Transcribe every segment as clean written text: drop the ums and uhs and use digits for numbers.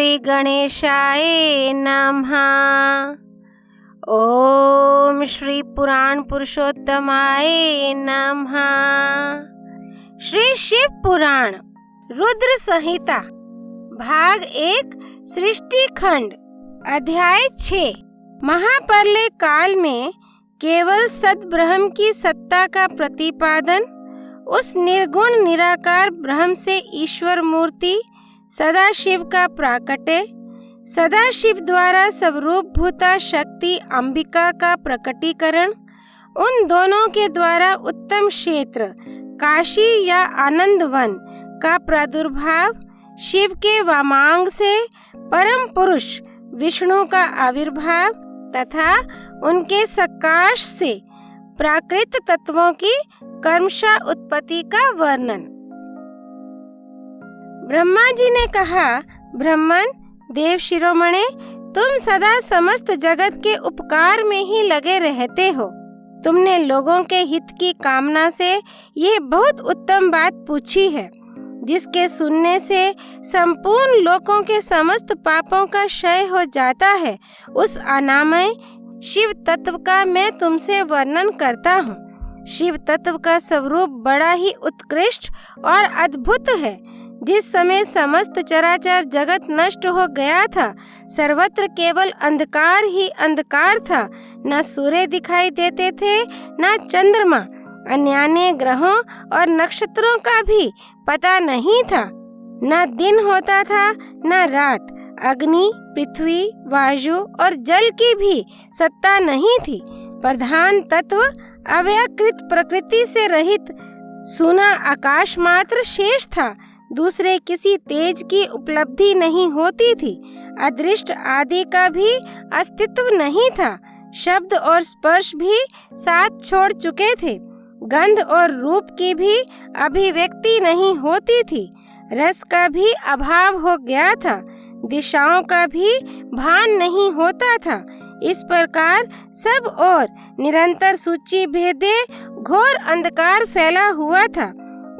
श्री गणेशाय नमः। ओम श्री पुराण पुरुषोत्तमाय नमः। श्री शिव पुराण रुद्र संहिता भाग 1 सृष्टि खंड अध्याय 6। महाप्रलय काल में केवल सद्ब्रह्म की सत्ता का प्रतिपादन, उस निर्गुण निराकार ब्रह्म से ईश्वर मूर्ति सदाशिव का प्राकट्य, सदाशिव द्वारा स्वरूप भूता शक्ति अंबिका का प्रकटीकरण, उन दोनों के द्वारा उत्तम क्षेत्र काशी या आनंदवन का प्रादुर्भाव, शिव के वामांग से परम पुरुष विष्णु का आविर्भाव तथा उनके सकाश से प्राकृत तत्वों की कर्मशः उत्पत्ति का वर्णन। ब्रह्मा जी ने कहा, ब्रह्मन देव शिरोमणे, तुम सदा समस्त जगत के उपकार में ही लगे रहते हो। तुमने लोगों के हित की कामना से यह बहुत उत्तम बात पूछी है, जिसके सुनने से संपूर्ण लोकों के समस्त पापों का क्षय हो जाता है। उस अनामय शिव तत्व का मैं तुमसे वर्णन करता हूँ। शिव तत्व का स्वरूप बड़ा ही उत्कृष्ट और अद्भुत है। जिस समय समस्त चराचर जगत नष्ट हो गया था, सर्वत्र केवल अंधकार ही अंधकार था। न सूर्य दिखाई देते थे, न चंद्रमा, अन्य ग्रहों और नक्षत्रों का भी पता नहीं था। न दिन होता था न रात। अग्नि, पृथ्वी, वायु और जल की भी सत्ता नहीं थी। प्रधान तत्व अव्यकृत प्रकृति से रहित सूना आकाश मात्र शेष था। दूसरे किसी तेज की उपलब्धि नहीं होती थी। अदृष्ट आदि का भी अस्तित्व नहीं था। शब्द और स्पर्श भी साथ छोड़ चुके थे। गंध और रूप की भी अभिव्यक्ति नहीं होती थी। रस का भी अभाव हो गया था। दिशाओं का भी भान नहीं होता था। इस प्रकार सब और निरंतर सूची भेदे घोर अंधकार फैला हुआ था।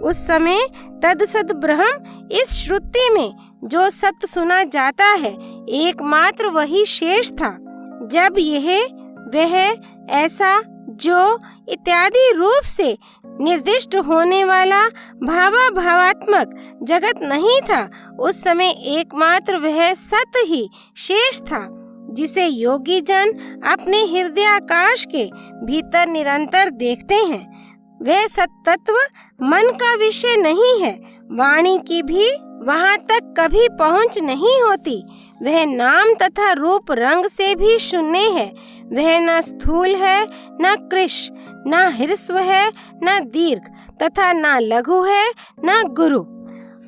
उस समय तदसद ब्रह्म इस श्रुति में जो सत्य सुना जाता है, एकमात्र वही शेष था। जब यह वह ऐसा जो इत्यादि रूप से निर्दिष्ट होने वाला भावात्मक जगत नहीं था, उस समय एकमात्र वह सत्य ही शेष था, जिसे योगी जन अपने हृदयाकाश के भीतर निरंतर देखते हैं। वह सत्तत्व मन का विषय नहीं है। वाणी की भी वहाँ तक कभी पहुँच नहीं होती। वह नाम तथा रूप रंग से भी शून्य है। वह न स्थूल है, न कृश, न ह्रस्व है, न दीर्घ तथा न लघु है, न गुरु।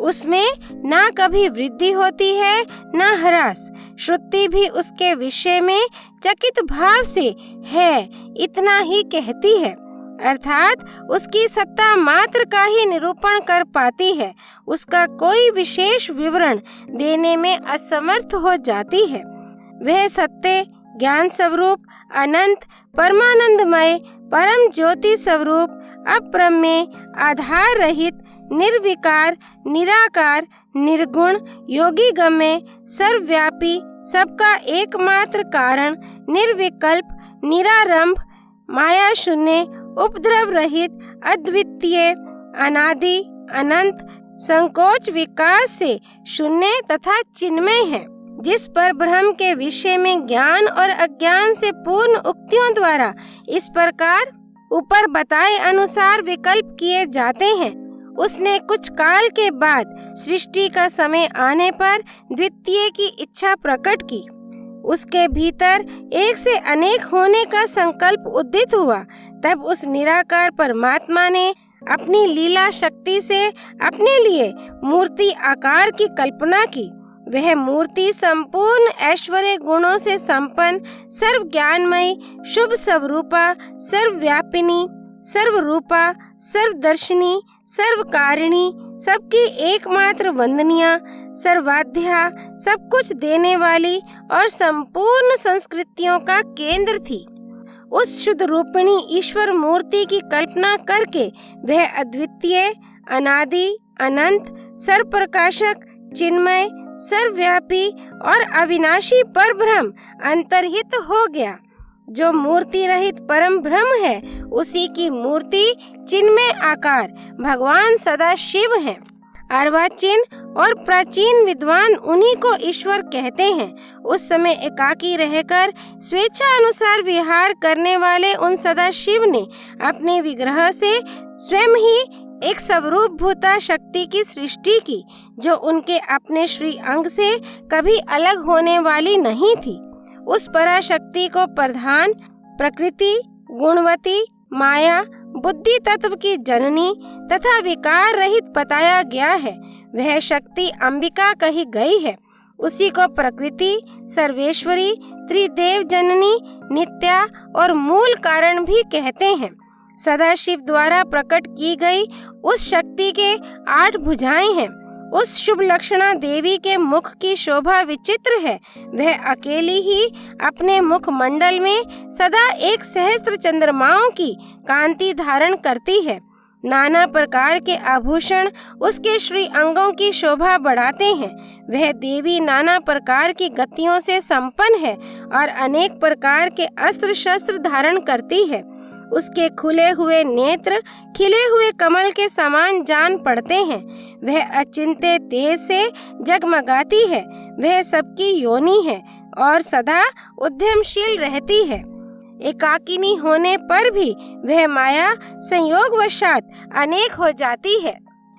उसमें न कभी वृद्धि होती है न ह्रास। श्रुति भी उसके विषय में चकित भाव से है इतना ही कहती है, अर्थात उसकी सत्ता मात्र का ही निरूपण कर पाती है। उसका कोई विशेष विवरण देने में असमर्थ हो जाती है। वह सत्य, ज्ञान स्वरूप, अनंत, परमानंदमय, परम ज्योति स्वरूप, अप्रमेय, आधार रहित, निर्विकार, निराकार, निर्गुण, योगी गम्य, सर्वव्यापी, सबका एकमात्र कारण, निर्विकल्प, निरारंभ, माया शून्य, उपद्रव रहित, अद्वितीय, अनादि, अनंत, संकोच विकास से शून्य तथा चिन्मय है। जिस पर ब्रह्म के विषय में ज्ञान और अज्ञान से पूर्ण उक्तियों द्वारा इस प्रकार ऊपर बताए अनुसार विकल्प किए जाते हैं, उसने कुछ काल के बाद सृष्टि का समय आने पर द्वितीय की इच्छा प्रकट की। उसके भीतर एक से अनेक होने का संकल्प उदित हुआ। तब उस निराकार परमात्मा ने अपनी लीला शक्ति से अपने लिए मूर्ति आकार की कल्पना की। वह मूर्ति संपूर्ण ऐश्वर्य गुणों से संपन्न, सर्व ज्ञानमयी, शुभ स्वरूपा, सर्वव्यापिनी, सर्वरूपा, सर्वदर्शिनी, सर्वकारिणी, सबकी एकमात्र वंदनीय, सर्वाध्या, सब कुछ देने वाली और संपूर्ण संस्कृतियों का केंद्र थी। उस शुद्ध रूपिणी ईश्वर मूर्ति की कल्पना करके वह अद्वितीय, अनादि, अनंत, सर्वप्रकाशक, चिन्मय, सर्वव्यापी और अविनाशी परब्रह्म अंतर्हित हो गया। जो मूर्ति रहित परम ब्रह्म है उसी की मूर्ति चिन्मय आकार भगवान सदा शिव है। अर्वाचीन और प्राचीन विद्वान उन्हीं को ईश्वर कहते हैं। उस समय एकाकी रहकर स्वेच्छा अनुसार विहार करने वाले उन सदा शिव ने अपने विग्रह से स्वयं ही एक स्वरूप भूता शक्ति की सृष्टि की, जो उनके अपने श्री अंग से कभी अलग होने वाली नहीं थी। उस पराशक्ति को प्रधान, प्रकृति, गुणवती, माया, बुद्धि तत्व की जननी तथा विकार रहित बताया गया है। वह शक्ति अंबिका कही गई है। उसी को प्रकृति, सर्वेश्वरी, त्रिदेव जननी, नित्या और मूल कारण भी कहते हैं। सदाशिव द्वारा प्रकट की गई उस शक्ति के 8 भुजाएं हैं। उस शुभ लक्षणा देवी के मुख की शोभा विचित्र है। वह अकेली ही अपने मुख मंडल में सदा 1 सहस्त्र चंद्रमाओं की कांति धारण करती है। नाना प्रकार के आभूषण उसके श्री अंगों की शोभा बढ़ाते हैं। वह देवी नाना प्रकार की गतियों से संपन्न है और अनेक प्रकार के अस्त्र शस्त्र धारण करती है। उसके खुले हुए नेत्र खिले हुए कमल के समान जान पड़ते हैं। वह अचिंत्य तेज से जगमगाती है। वह सबकी योनि है और सदा उद्यमशील रहती है। एकाकिनी होने पर भी वह माया संयोगवशात अनेक हो जाती है।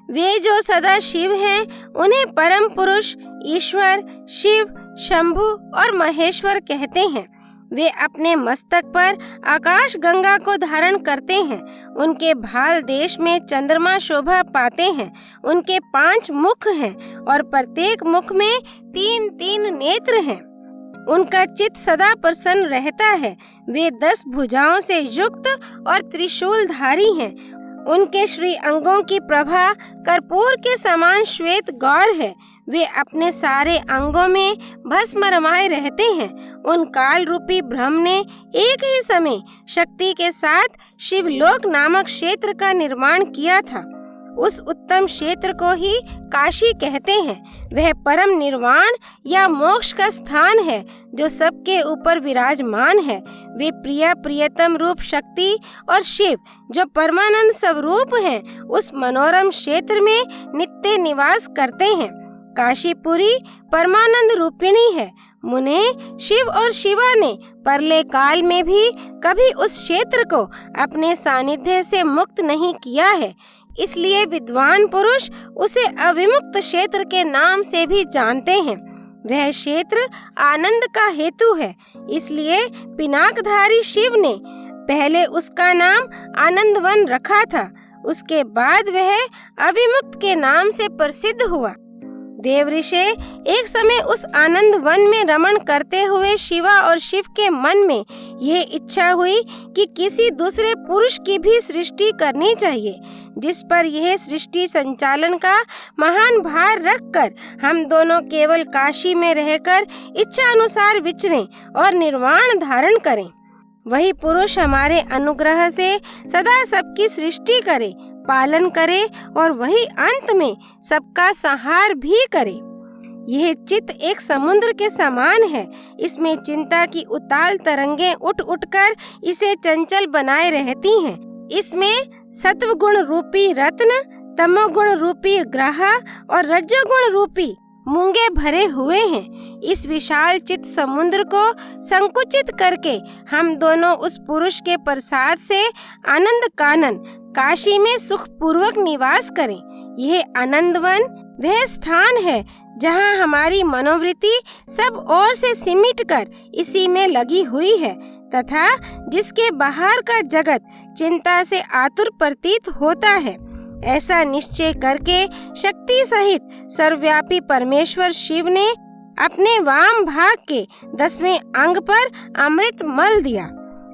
वे जो सदा शिव हैं उन्हें परम पुरुष, ईश्वर, शिव, शंभु और महेश्वर कहते हैं। वे अपने मस्तक पर आकाश गंगा को धारण करते हैं। उनके भाल देश में चंद्रमा शोभा पाते हैं। उनके 5 मुख हैं और प्रत्येक मुख में 3-3 नेत्र हैं। उनका चित्त सदा प्रसन्न रहता है। वे 10 भुजाओं से युक्त और त्रिशूलधारी हैं। उनके श्री अंगों की प्रभा कर्पूर के समान श्वेत गौर है। वे अपने सारे अंगों में भस्म रमाए रहते हैं। उन काल रूपी ब्रह्म ने एक ही समय शक्ति के साथ शिवलोक नामक क्षेत्र का निर्माण किया था। उस उत्तम क्षेत्र को ही काशी कहते हैं। वह परम निर्वाण या मोक्ष का स्थान है जो सबके ऊपर विराजमान है। वे प्रिया प्रियतम रूप शक्ति और शिव जो परमानंद स्वरूप हैं उस मनोरम क्षेत्र में नित्य निवास करते हैं। काशीपुरी परमानंद रूपिणी है। मुने, शिव और शिवा ने परले काल में भी कभी उस क्षेत्र को अपने सानिध्य से मुक्त नहीं किया है। इसलिए विद्वान पुरुष उसे अविमुक्त क्षेत्र के नाम से भी जानते हैं। वह क्षेत्र आनंद का हेतु है। इसलिए पिनाकधारी शिव ने पहले उसका नाम आनंदवन रखा था। उसके बाद वह अविमुक्त के नाम से प्रसिद्ध हुआ। देवऋषि एक समय उस आनंद वन में रमण करते हुए शिवा और शिव के मन में यह इच्छा हुई कि किसी दूसरे पुरुष की भी सृष्टि करनी चाहिए, जिस पर यह सृष्टि संचालन का महान भार रखकर हम दोनों केवल काशी में रहकर इच्छा अनुसार विचरें और निर्वाण धारण करें। वही पुरुष हमारे अनुग्रह से सदा सबकी सृष्टि करे, पालन करे और वही अंत में सबका संहार भी करे। यह चित्त एक समुद्र के समान है। इसमें चिंता की उताल तरंगें उठ उठकर इसे चंचल बनाए रहती हैं। इसमें सत्वगुण रूपी रत्न, तमोगुण रूपी ग्रह और रजोगुण रूपी मूंगे भरे हुए हैं। इस विशाल चित्त समुद्र को संकुचित करके हम दोनों उस पुरुष के प्रसाद से आनंद कानन काशी में सुख पूर्वक निवास करें। यह आनंदवन वह स्थान है जहाँ हमारी मनोवृत्ति सब ओर से सिमट कर इसी में लगी हुई है तथा जिसके बाहर का जगत चिंता से आतुर प्रतीत होता है। ऐसा निश्चय करके शक्ति सहित सर्वव्यापी परमेश्वर शिव ने अपने वाम भाग के 10वें अंग पर अमृत मल दिया।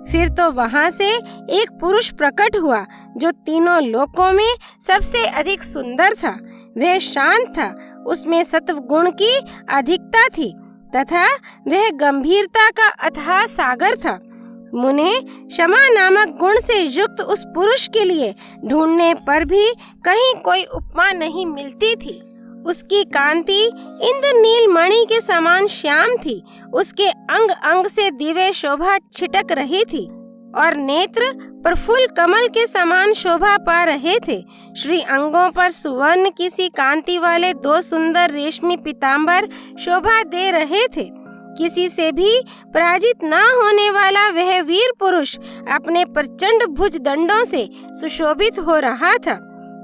फिर तो वहां से एक पुरुष प्रकट हुआ जो तीनों लोकों में सबसे अधिक सुंदर था। वह शांत था, उसमें सत्व गुण की अधिकता थी तथा वह गंभीरता का अथाह सागर था। मुने, क्षमा नामक गुण से युक्त उस पुरुष के लिए ढूंढने पर भी कहीं कोई उपमा नहीं मिलती थी। उसकी कांति इंद्रनील मणि के समान श्याम थी। उसके अंग अंग से दिव्य शोभा छिटक रही थी और नेत्र प्रफुल्ल कमल के समान शोभा पा रहे थे। श्री अंगों पर सुवर्ण की सी कांति वाले 2 सुंदर रेशमी पीताम्बर शोभा दे रहे थे। किसी से भी पराजित न होने वाला वह वीर पुरुष अपने प्रचंड भुज दंडों से सुशोभित हो रहा था।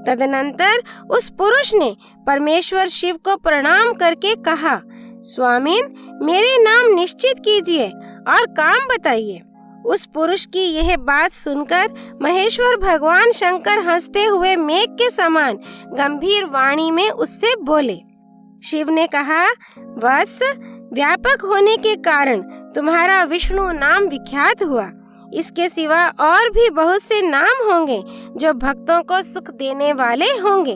तदनंतर उस पुरुष ने परमेश्वर शिव को प्रणाम करके कहा, स्वामीन, मेरे नाम निश्चित कीजिए और काम बताइए। उस पुरुष की यह बात सुनकर महेश्वर भगवान शंकर हंसते हुए मेघ के समान गंभीर वाणी में उससे बोले। शिव ने कहा, वत्स, व्यापक होने के कारण तुम्हारा विष्णु नाम विख्यात हुआ। इसके सिवा और भी बहुत से नाम होंगे जो भक्तों को सुख देने वाले होंगे।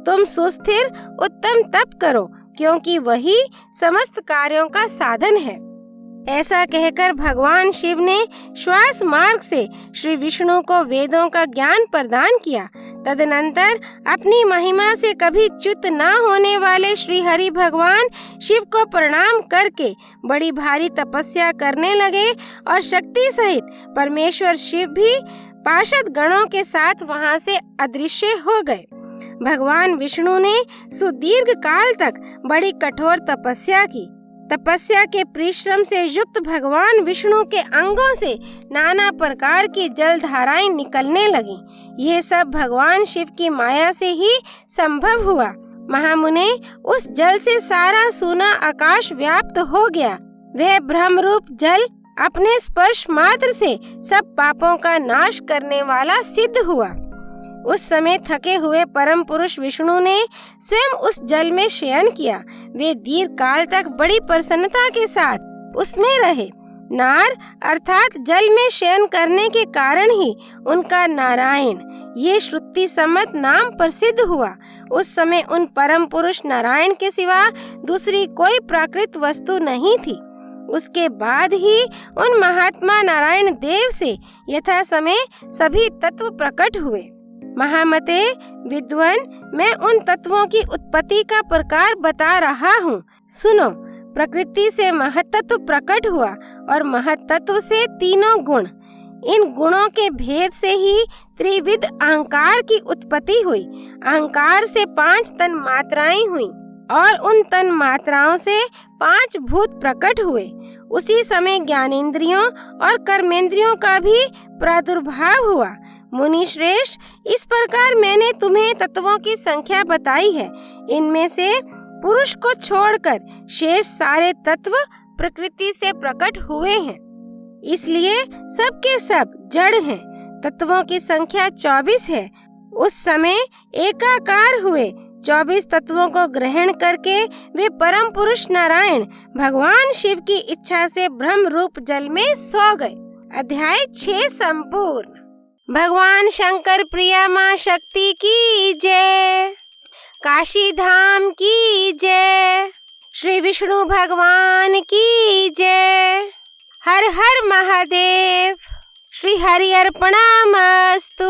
तुम सुस्थिर उत्तम तप करो, क्योंकि वही समस्त कार्यों का साधन है। ऐसा कहकर भगवान शिव ने श्वास मार्ग से श्री विष्णु को वेदों का ज्ञान प्रदान किया। तदनंतर अपनी महिमा से कभी च्युत न होने वाले श्री हरि भगवान शिव को प्रणाम करके बड़ी भारी तपस्या करने लगे और शक्ति सहित परमेश्वर शिव भी पार्षद गणों के साथ वहां से अदृश्य हो गए। भगवान विष्णु ने सुदीर्घ काल तक बड़ी कठोर तपस्या की। तपस्या के परिश्रम से युक्त भगवान विष्णु के अंगों से नाना प्रकार की जल धाराएं निकलने लगीं। ये सब भगवान शिव की माया से ही संभव हुआ। महामुने, उस जल से सारा सूना आकाश व्याप्त हो गया। वह ब्रह्म रूप जल अपने स्पर्श मात्र से सब पापों का नाश करने वाला सिद्ध हुआ। उस समय थके हुए परम पुरुष विष्णु ने स्वयं उस जल में शयन किया। वे दीर्घ काल तक बड़ी प्रसन्नता के साथ उसमें रहे। नार अर्थात जल में शयन करने के कारण ही उनका नारायण ये श्रुति सम्मत नाम प्रसिद्ध हुआ। उस समय उन परम पुरुष नारायण के सिवा दूसरी कोई प्राकृत वस्तु नहीं थी। उसके बाद ही उन महात्मा नारायण देव से यथा समय सभी तत्व प्रकट हुए। महामते, विद्वान, मैं उन तत्वों की उत्पत्ति का प्रकार बता रहा हूँ। सुनो। प्रकृति से महत्त्व प्रकट हुआ और महत्त्व से 3 गुण। इन गुणों के भेद से ही त्रिविध अहंकार की उत्पत्ति हुई। अहंकार से 5 तन मात्राएं हुई और उन तन मात्राओं से 5 भूत प्रकट हुए। उसी समय ज्ञानेंद्रियों और कर्मेंद्रियों का भी प्रादुर्भाव हुआ। मुनि श्रेष्ठ, इस प्रकार मैंने तुम्हें तत्वों की संख्या बताई है। इनमें से पुरुष को छोड़कर शेष सारे तत्व प्रकृति से प्रकट हुए हैं, इसलिए सबके सब जड़ हैं। तत्वों की संख्या 24 है। उस समय एकाकार हुए 24 तत्वों को ग्रहण करके वे परम पुरुष नारायण भगवान शिव की इच्छा से ब्रह्म रूप जल में सो गए। अध्याय 6 संपूर्ण। भगवान शंकर प्रिया माँ शक्ति की जय। काशी धाम की जय। श्री विष्णु भगवान की जय। हर हर महादेव। श्री हरि अर्पणमस्तु।